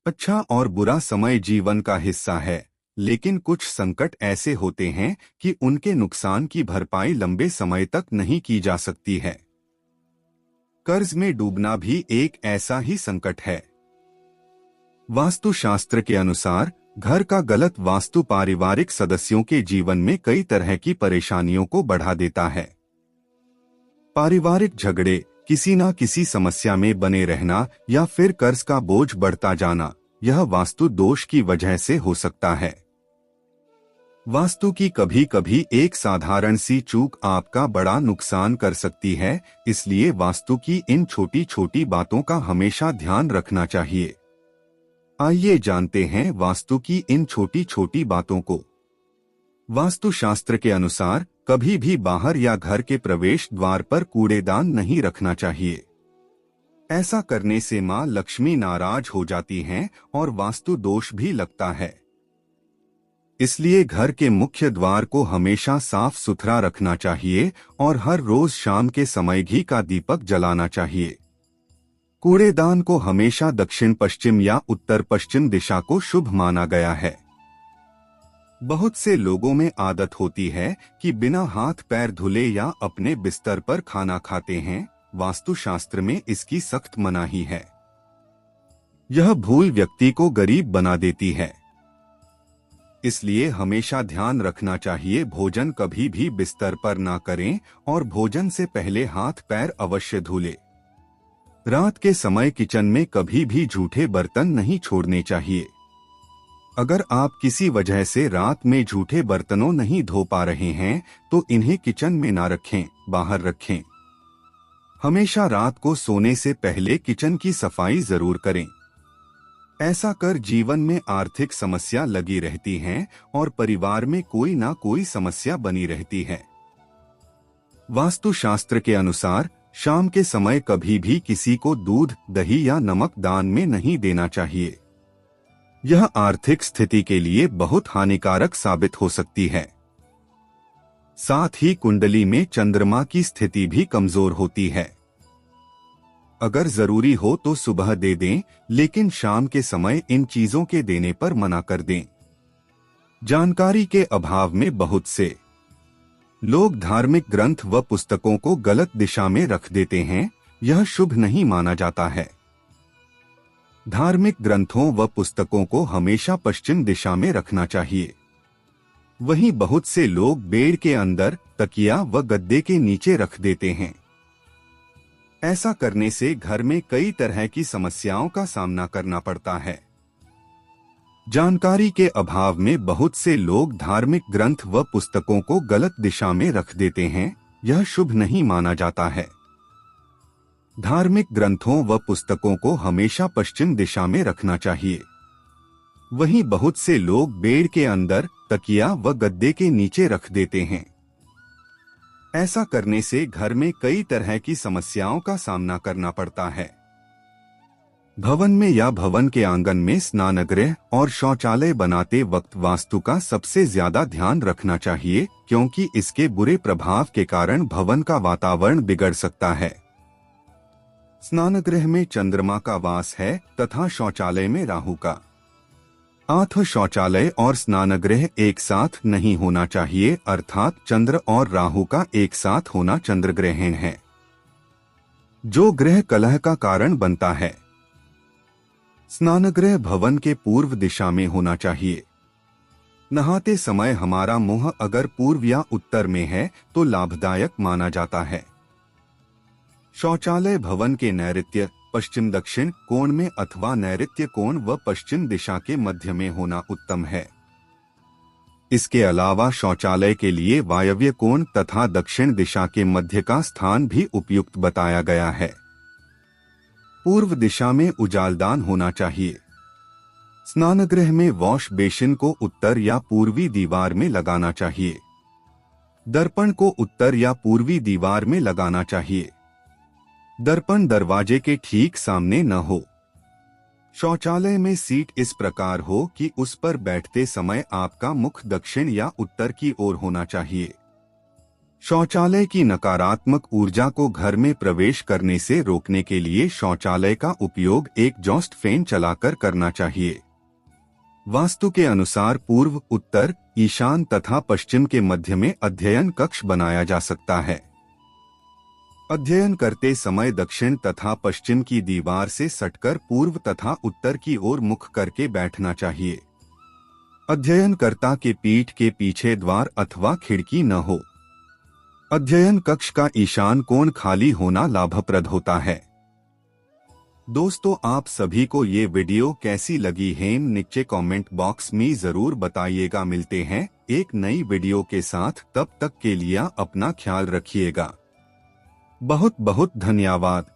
अच्छा और बुरा समय जीवन का हिस्सा है, लेकिन कुछ संकट ऐसे होते हैं कि उनके नुकसान की भरपाई लंबे समय तक नहीं की जा सकती है। कर्ज में डूबना भी एक ऐसा ही संकट है। वास्तुशास्त्र के अनुसार घर का गलत वास्तु पारिवारिक सदस्यों के जीवन में कई तरह की परेशानियों को बढ़ा देता है। पारिवारिक झगड़े, किसी न किसी समस्या में बने रहना या फिर कर्ज का बोझ बढ़ता जाना, यह वास्तु दोष की वजह से हो सकता है। वास्तु की कभी कभी एक साधारण सी चूक आपका बड़ा नुकसान कर सकती है, इसलिए वास्तु की इन छोटी छोटी बातों का हमेशा ध्यान रखना चाहिए। आइए जानते हैं वास्तु की इन छोटी छोटी बातों को। वास्तुशास्त्र के अनुसार कभी भी बाहर या घर के प्रवेश द्वार पर कूड़ेदान नहीं रखना चाहिए। ऐसा करने से मां लक्ष्मी नाराज हो जाती हैं और वास्तु दोष भी लगता है। इसलिए घर के मुख्य द्वार को हमेशा साफ सुथरा रखना चाहिए और हर रोज शाम के समय घी का दीपक जलाना चाहिए। कूड़ेदान को हमेशा दक्षिण पश्चिम या उत्तर पश्चिम दिशा को शुभ माना गया है। बहुत से लोगों में आदत होती है कि बिना हाथ पैर धुले या अपने बिस्तर पर खाना खाते हैं। वास्तुशास्त्र में इसकी सख्त मनाही है। यह भूल व्यक्ति को गरीब बना देती है। इसलिए हमेशा ध्यान रखना चाहिए भोजन कभी भी बिस्तर पर ना करें और भोजन से पहले हाथ पैर अवश्य धुलें। रात के समय किचन में कभी भी झूठे बर्तन नहीं छोड़ने चाहिए। अगर आप किसी वजह से रात में झूठे बर्तनों नहीं धो पा रहे हैं तो इन्हें किचन में ना रखें, बाहर रखें। हमेशा रात को सोने से पहले किचन की सफाई जरूर करें। ऐसा कर जीवन में आर्थिक समस्या लगी रहती हैं और परिवार में कोई ना कोई समस्या बनी रहती है। वास्तुशास्त्र के अनुसार शाम के समय कभी भी किसी को दूध, दही या नमक दान में नहीं देना चाहिए। यह आर्थिक स्थिति के लिए बहुत हानिकारक साबित हो सकती है। साथ ही कुंडली में चंद्रमा की स्थिति भी कमजोर होती है। अगर जरूरी हो तो सुबह दे दें, लेकिन शाम के समय इन चीजों के देने पर मना कर दें। जानकारी के अभाव में बहुत से लोग धार्मिक ग्रंथ व पुस्तकों को गलत दिशा में रख देते हैं। यह शुभ नहीं माना जाता है। धार्मिक ग्रंथों व पुस्तकों को हमेशा पश्चिम दिशा में रखना चाहिए। वहीं बहुत से लोग बेड के अंदर, तकिया व गद्दे के नीचे रख देते हैं। ऐसा करने से घर में कई तरह की समस्याओं का सामना करना पड़ता है। जानकारी के अभाव में बहुत से लोग धार्मिक ग्रंथ व पुस्तकों को गलत दिशा में रख देते हैं। यह शुभ नहीं माना जाता है। धार्मिक ग्रंथों व पुस्तकों को हमेशा पश्चिम दिशा में रखना चाहिए। वहीं बहुत से लोग बेड के अंदर, तकिया व गद्दे के नीचे रख देते हैं। ऐसा करने से घर में कई तरह की समस्याओं का सामना करना पड़ता है। भवन में या भवन के आंगन में स्नानगृह और शौचालय बनाते वक्त वास्तु का सबसे ज्यादा ध्यान रखना चाहिए, क्योंकि इसके बुरे प्रभाव के कारण भवन का वातावरण बिगड़ सकता है। स्नानगृह में चंद्रमा का वास है तथा शौचालय में राहु का। अतः शौचालय और स्नानगृह एक साथ नहीं होना चाहिए, अर्थात चंद्र और राहु का एक साथ होना चंद्रग्रहण है, जो ग्रह कलह का कारण बनता है। स्नानगृह भवन के पूर्व दिशा में होना चाहिए। नहाते समय हमारा मुंह अगर पूर्व या उत्तर में है तो लाभदायक माना जाता है। शौचालय भवन के नैऋत्य, पश्चिम दक्षिण कोण में अथवा नैऋत्य कोण व पश्चिम दिशा के मध्य में होना उत्तम है। इसके अलावा शौचालय के लिए वायव्य कोण तथा दक्षिण दिशा के मध्य का स्थान भी उपयुक्त बताया गया है। पूर्व दिशा में उजालदान होना चाहिए। स्नानगृह में वॉश बेसिन को उत्तर या पूर्वी दीवार में लगाना चाहिए। दर्पण को उत्तर या पूर्वी दीवार में लगाना चाहिए। दर्पण दरवाजे के ठीक सामने न हो। शौचालय में सीट इस प्रकार हो कि उस पर बैठते समय आपका मुख दक्षिण या उत्तर की ओर होना चाहिए। शौचालय की नकारात्मक ऊर्जा को घर में प्रवेश करने से रोकने के लिए शौचालय का उपयोग एग्जॉस्ट फैन चलाकर करना चाहिए। वास्तु के अनुसार पूर्व, उत्तर, ईशान तथा पश्चिम के मध्य में अध्ययन कक्ष बनाया जा सकता है। अध्ययन करते समय दक्षिण तथा पश्चिम की दीवार से सटकर पूर्व तथा उत्तर की ओर मुख करके बैठना चाहिए। अध्ययनकर्ता के पीठ के पीछे द्वार अथवा खिड़की न हो। अध्ययन कक्ष का ईशान कोण खाली होना लाभप्रद होता है। दोस्तों, आप सभी को ये वीडियो कैसी लगी है नीचे कमेंट बॉक्स में जरूर बताइएगा। मिलते हैं एक नई वीडियो के साथ, तब तक के लिए अपना ख्याल रखिएगा। बहुत बहुत धन्यवाद।